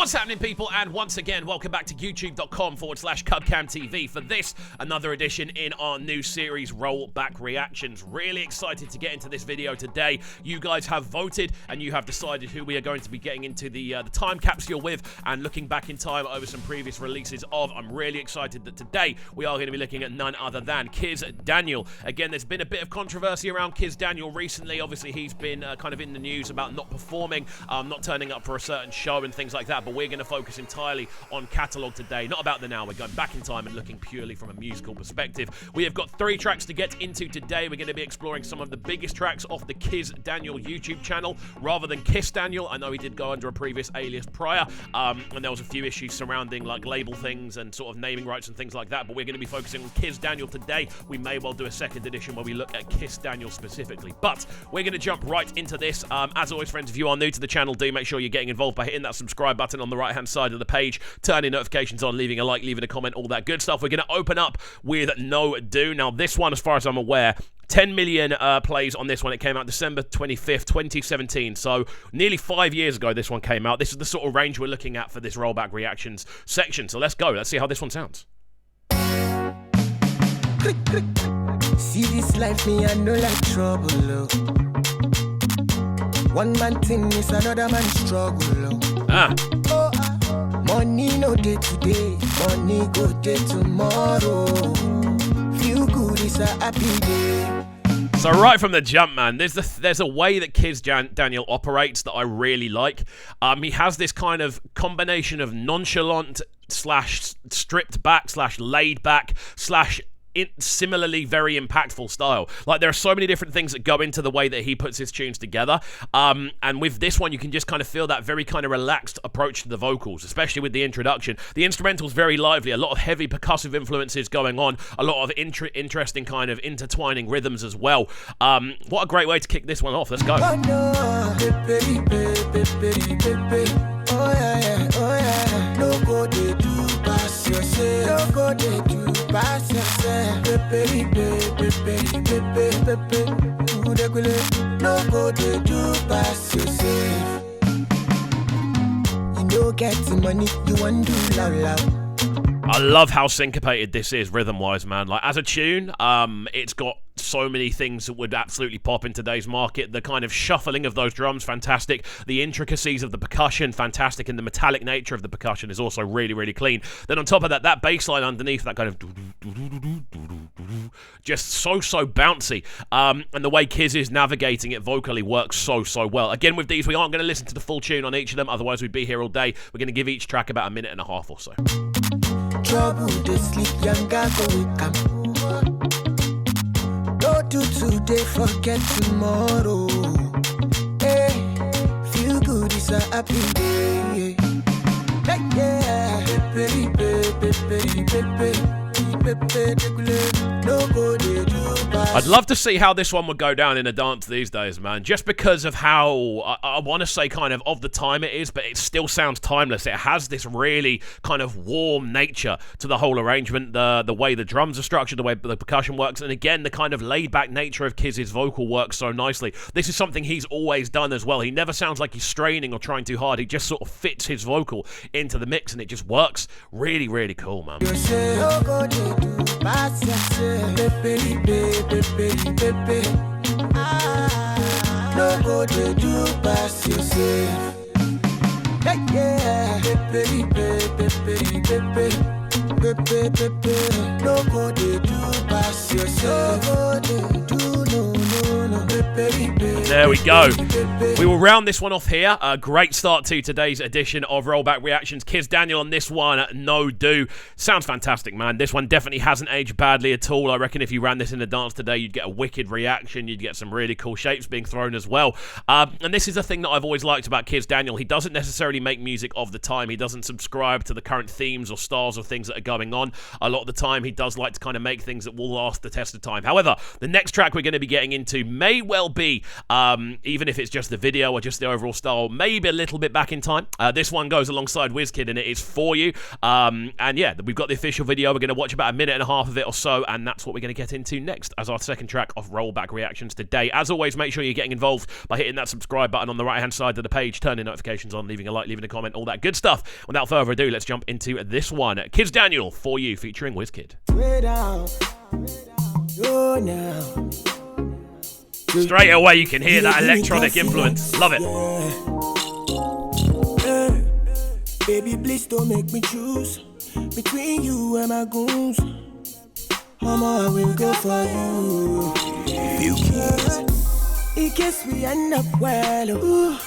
What's happening, people? And once again, welcome back to youtube.com/CubCamTV for this, another edition in our new series, Rollback Reactions. Really excited to get into this video today. You guys have voted, and you have decided who we are going to be getting into the time capsule with, and looking back in time over some previous releases of. I'm really excited that today we are going to be looking at none other than Kizz Daniel. Again, there's been a bit of controversy around Kizz Daniel recently. Obviously, he's been kind of in the news about not performing, not turning up for a certain show and things like that. But we're going to focus entirely on catalogue today, not about the now. We're going back in time and looking purely from a musical perspective. We have got 3 tracks to get into today. We're going to be exploring some of the biggest tracks off the Kizz Daniel YouTube channel, rather than Kiss Daniel. I know he did go under a previous alias prior, and there was a few issues surrounding like label things and sort of naming rights and things like that, but we're going to be focusing on Kizz Daniel today. We may well do a second edition where we look at Kiss Daniel specifically, but we're going to jump right into this. As always, friends, if you are new to the channel, do make sure you're getting involved by hitting that subscribe button on the right-hand side of the page, turning notifications on, leaving a like, leaving a comment, all that good stuff. We're going to open up with No Do. Now, this one, as far as I'm aware, 10 million plays on this one. It came out December 25th, 2017. So nearly 5 years ago this one came out. This is the sort of range we're looking at for this rollback reactions section. So let's go. Let's see how this one sounds. See this life, me, I know like trouble, oh. One man thing is another man struggle, oh. Money no day today, money go day tomorrow. Feel good is a happy day. So right from the jump, man, there's a way that Kizz Daniel operates that I really like. He has this kind of combination of nonchalant slash stripped back slash laid back slash similarly very impactful style. Like, there are so many different things that go into the way that he puts his tunes together, and with this one you can just kind of feel that very kind of relaxed approach to the vocals, especially with the introduction. The instrumental's very lively, a lot of heavy percussive influences going on, a lot of interesting kind of intertwining rhythms as well. What a great way to kick this one off. Let's go. Oh yeah, oh yeah. No go they do pass yourself. No go they do pass yourself. No go they do pass yourself. You know get the money, you want to do loud. I love how syncopated this is rhythm-wise, man. Like, as a tune, it's got so many things that would absolutely pop in today's market. The kind of shuffling of those drums, fantastic. The intricacies of the percussion, fantastic. And the metallic nature of the percussion is also really, really clean. Then on top of that, that bass line underneath, that kind of just so bouncy. And the way Kizz is navigating it vocally works so well. Again, with these, we aren't going to listen to the full tune on each of them, otherwise we'd be here all day. We're going to give each track about a minute and a half or so. Trouble, they sleep, younger go wake up. Don't do today, forget tomorrow. Hey, feel good, it's a happy day. Hey, yeah. I'd love to see how this one would go down in a dance these days, man, just because of how, I want to say kind of the time it is, but it still sounds timeless. It has this really kind of warm nature to the whole arrangement, the way the drums are structured, the way the percussion works, and again, the kind of laid-back nature of Kizz's vocal works so nicely. This is something he's always done as well. He never sounds like he's straining or trying too hard. He just sort of fits his vocal into the mix, and it just works. Really, really cool, man. No go they do pass yourself. Yeah. No go they do pass yourself. No go they do no. There we go. We will round this one off here. A great start to today's edition of Rollback Reactions. Kizz Daniel on this one, No Do. Sounds fantastic, man. This one definitely hasn't aged badly at all. I reckon if you ran this in a dance today, you'd get a wicked reaction. You'd get some really cool shapes being thrown as well. And this is a thing that I've always liked about Kizz Daniel. He doesn't necessarily make music of the time. He doesn't subscribe to the current themes or styles of things that are going on. A lot of the time, he does like to kind of make things that will last the test of time. However, the next track we're going to be getting into may well be even if it's just the video or just the overall style, maybe a little bit back in time. This one goes alongside WizKid, and it is For You. And yeah, we've got the official video. We're going to watch about a minute and a half of it or so, and that's what we're going to get into next as our second track of Rollback Reactions today. As always, make sure you're getting involved by hitting that subscribe button on the right-hand side of the page, turning notifications on, leaving a like, leaving a comment, all that good stuff. Without further ado, let's jump into this one. Kizz Daniel, For You, featuring WizKid. Straight away, you can hear that electronic influence. Love it. Baby, please don't make me choose between you and my goons. Mama, I will go for you. Few keys. In case we end up well, ooh,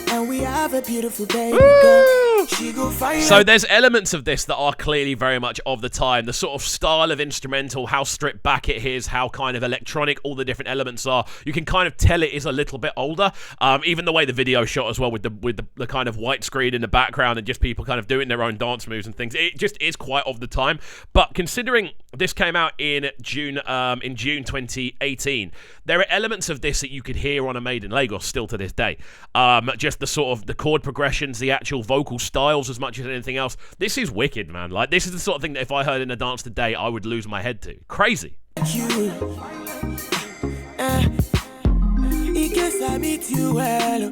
and we have a beautiful baby girl. She go find. So there's elements of this that are clearly very much of the time. The sort of style of instrumental, how stripped back it is, how kind of electronic all the different elements are. You can kind of tell it is a little bit older. Even the way the video shot as well, with the kind of white screen in the background and just people kind of doing their own dance moves and things. It just is quite of the time. But considering this came out in June 2018, there are elements of this that you could hear on a Made in Lagos still to this day. Just the sort of the chord progressions, the actual vocal styles as much as anything else. This is wicked, man. Like, this is the sort of thing that if I heard in a dance today, I would lose my head to. Crazy. In case I meet you well,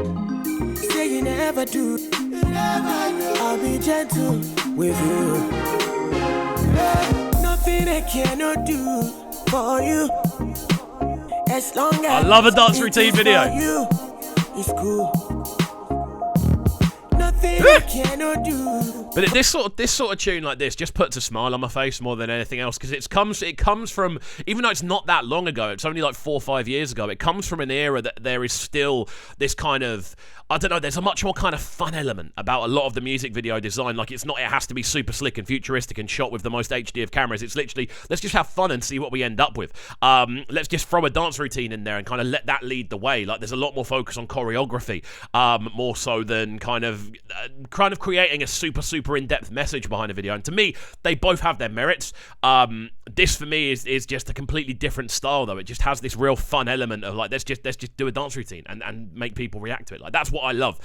say you never do. I'll be gentle with you. Nothing I cannot do for you. As long as I love a dance routine video. You, it's cool. Nothing I cannot do. But this sort of tune like this just puts a smile on my face more than anything else, because it comes from, even though it's not that long ago, it's only like 4 or 5 years ago, it comes from an era that there is still this kind of, I don't know, there's a much more kind of fun element about a lot of the music video design. Like, it has to be super slick and futuristic and shot with the most HD of cameras. It's literally, let's just have fun and see what we end up with. Let's just throw a dance routine in there and kind of let that lead the way. Like, there's a lot more focus on choreography, more so than kind of creating a super in-depth message behind a video. And to me, they both have their merits. This for me is just a completely different style, though. It just has this real fun element of like, let's just do a dance routine and make people react to it. Like, that's what I love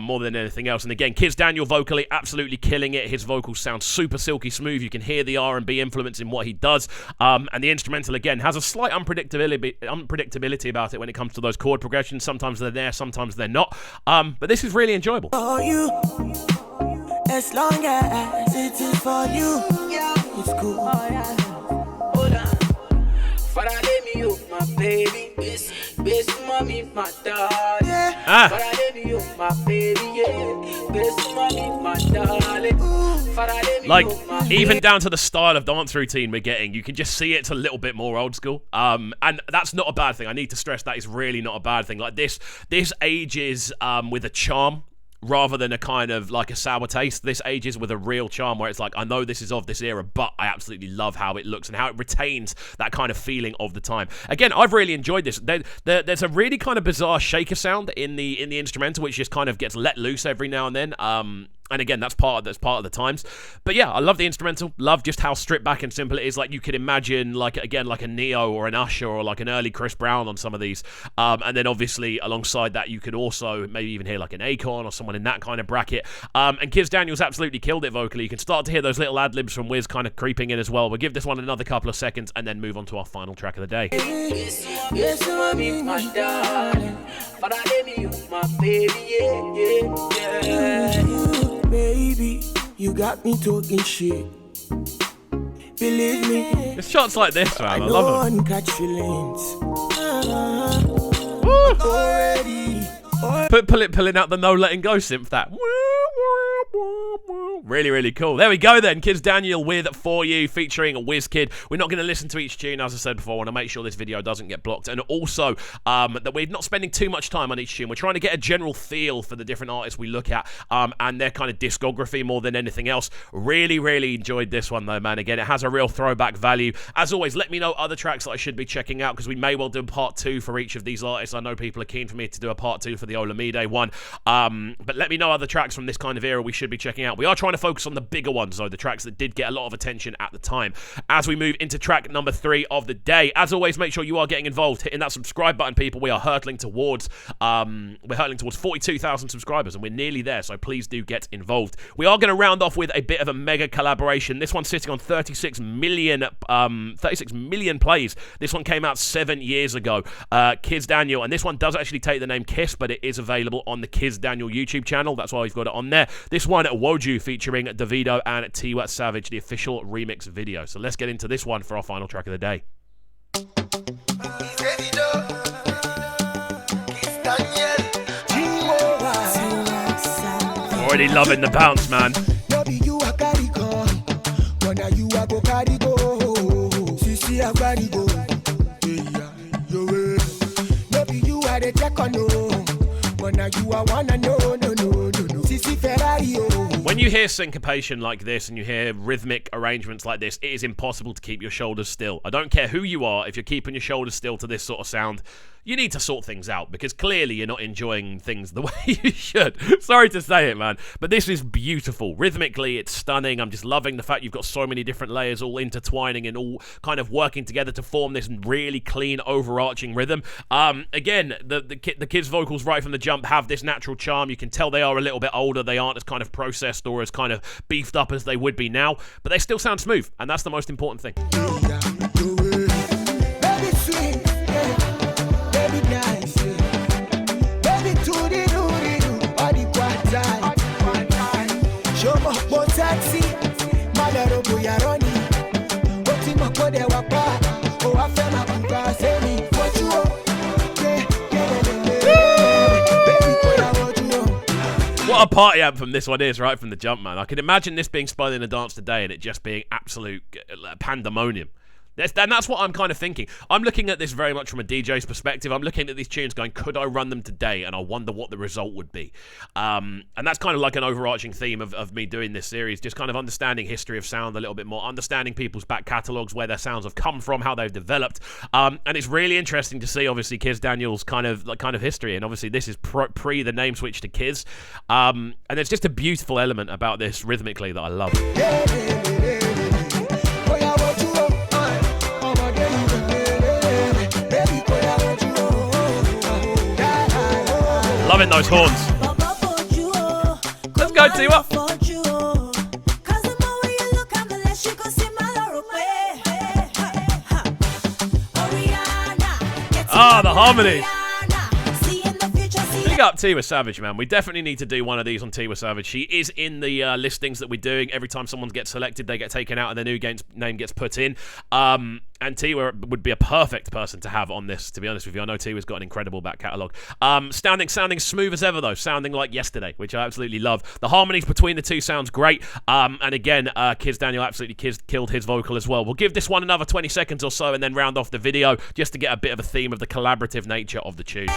more than anything else. And again, Kizz Daniel vocally absolutely killing it. His vocals sound super silky smooth. You can hear the R&B influence in what he does. And the instrumental, again, has a slight unpredictability about it when it comes to those chord progressions. Sometimes they're there, sometimes they're not. But this is really enjoyable. For you, as long as it is for you, it's cool. Hold on. Father, let me you, my baby. Best mommy, my darling. Father, let me you, my baby. Best mommy, my darling. Like, even down to the style of dance routine we're getting, you can just see it's a little bit more old school. And that's not a bad thing. I need to stress that is really not a bad thing. Like, this ages with a charm, rather than a kind of like a sour taste. This ages with a real charm where it's like, I know this is of this era, but I absolutely love how it looks and how it retains that kind of feeling of the time. Again, I've really enjoyed this. There's a really kind of bizarre shaker sound in the instrumental, which just kind of gets let loose every now and then. And again, that's part of the times. But yeah, I love the instrumental. Love just how stripped back and simple it is. Like, you could imagine, like, again, like a Neo or an Usher or like an early Chris Brown on some of these. And then obviously alongside that, you could also maybe even hear like an Akon or someone in that kind of bracket. And Kizz Daniel's absolutely killed it vocally. You can start to hear those little ad-libs from Wiz kind of creeping in as well. We'll give this one another couple of seconds and then move on to our final track of the day. Yes, mommy, my darling. But I let me you, my baby, yeah. Baby, you got me talking shit. Believe me. It's shots like this, man. I love them. Catch feelings. Already. Pulling out the no letting go synth. That. Really, really cool. There we go then. Kizz Daniel with For You featuring WizKid. We're not going to listen to each tune, as I said before. I want to make sure this video doesn't get blocked. And also that we're not spending too much time on each tune. We're trying to get a general feel for the different artists we look at and their kind of discography more than anything else. Really, really enjoyed this one though, man. Again, it has a real throwback value. As always, let me know other tracks that I should be checking out, because we may well do part 2 for each of these artists. I know people are keen for me to do a part 2 for the Olamide one. But let me know other tracks from this kind of era we should be checking out. We are trying to focus on the bigger ones, though, the tracks that did get a lot of attention at the time. As we move into track number 3 of the day, as always, make sure you are getting involved, hitting that subscribe button, people. We are hurtling towards 42,000 subscribers, and we're nearly there, so please do get involved. We are going to round off with a bit of a mega collaboration. This one's sitting on 36 million plays. This one came out 7 years ago. Kizz Daniel, and this one does actually take the name Kiss, but it is available on the Kizz Daniel YouTube channel. That's why we've got it on there. This one, Woju, featuring Davido and Tiwa Savage, the official remix video. So let's get into this one for our final track of the day. Already loving the bounce, man. When you hear syncopation like this and you hear rhythmic arrangements like this, it is impossible to keep your shoulders still. I don't care who you are, if you're keeping your shoulders still to this sort of sound, you need to sort things out, because clearly you're not enjoying things the way you should. Sorry to say it, man, but this is beautiful. Rhythmically, it's stunning. I'm just loving the fact you've got so many different layers all intertwining and all kind of working together to form this really clean, overarching rhythm. Again, the Kizz vocals right from the jump have this natural charm. You can tell they are a little bit older. They aren't as kind of processed or as kind of beefed up as they would be now, but they still sound smooth, and that's the most important thing. What a party anthem this one is, right from the jump, man. I can imagine this being spun in a dance today and it just being absolute pandemonium. And that's what I'm kind of thinking. I'm looking at this very much from a DJ's perspective. I'm looking at these tunes going, could I run them today? And I wonder what the result would be. And that's kind of like an overarching theme of me doing this series, just kind of understanding history of sound a little bit more, understanding people's back catalogues, where their sounds have come from, how they've developed. And it's really interesting to see, obviously, Kizz Daniel's kind of history. And obviously, this is pre the name switch to Kizz. And there's just a beautiful element about this rhythmically that I love. Loving those horns. Let's go, Tiwa. Ah, the harmony. Big up Tiwa Savage, man. We definitely need to do one of these on Tiwa Savage. She is in the listings that we're doing. Every time someone gets selected, they get taken out and their new name gets put in. And Tiwa would be a perfect person to have on this, to be honest with you. I know Tiwa's got an incredible back catalogue. Sounding smooth as ever, though. Sounding like yesterday, which I absolutely love. The harmonies between the two sounds great. And again, Kizz Daniel absolutely killed his vocal as well. We'll give this one another 20 seconds or so and then round off the video just to get a bit of a theme of the collaborative nature of the tune.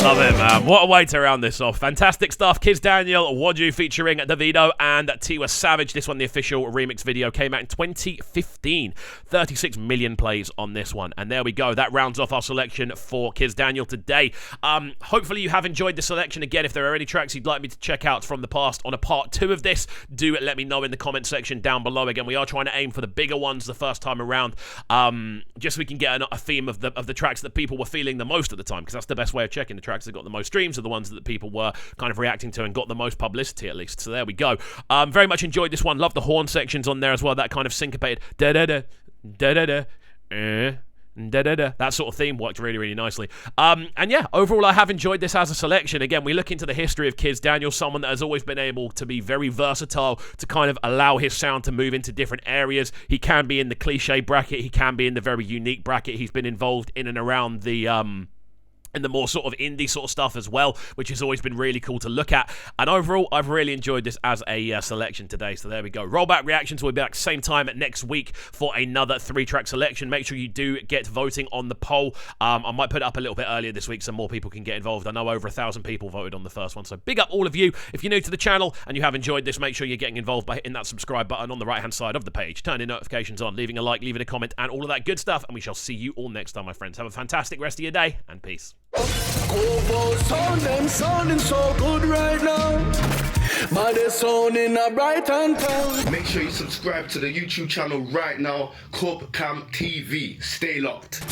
Love it, man. What a way to round this off. Fantastic stuff. Kizz Daniel, Woju featuring Davido and Tiwa Savage. This one, the official remix video, came out in 2015. 36 million plays on this one. And there we go. That rounds off our selection for Kizz Daniel today. Hopefully you have enjoyed the selection. Again, if there are any tracks you'd like me to check out from the past on a part 2 of this, do let me know in the comment section down below. Again, we are trying to aim for the bigger ones the first time around, just so we can get a theme of the tracks that people were feeling the most at the time, because that's the best way of checking the tracks that got the most streams are the ones that people were kind of reacting to and got the most publicity, at least. So there we go. Very much enjoyed this one. Love the horn sections on there as well. That kind of syncopated da-da-da, da-da-da, da-da-da. That sort of theme worked really, really nicely. And yeah, overall, I have enjoyed this as a selection. Again, we look into the history of Kizz Daniel, someone that has always been able to be very versatile, to kind of allow his sound to move into different areas. He can be in the cliche bracket. He can be in the very unique bracket. He's been involved in and around the and the more sort of indie sort of stuff as well, which has always been really cool to look at. And overall, I've really enjoyed this as a selection today. So there we go. Rollback reactions will be back same time next week for another 3-track selection. Make sure you do get voting on the poll. I might put it up a little bit earlier this week so more people can get involved. I know over 1,000 people voted on the first one. So big up all of you. If you're new to the channel and you have enjoyed this, make sure you're getting involved by hitting that subscribe button on the right-hand side of the page, turning notifications on, leaving a like, leaving a comment, and all of that good stuff. And we shall see you all next time, my friends. Have a fantastic rest of your day, and peace. Sounding so good right now. But they're sounding a bright and town. Make sure you subscribe to the YouTube channel right now, Cub Cam TV. Stay locked.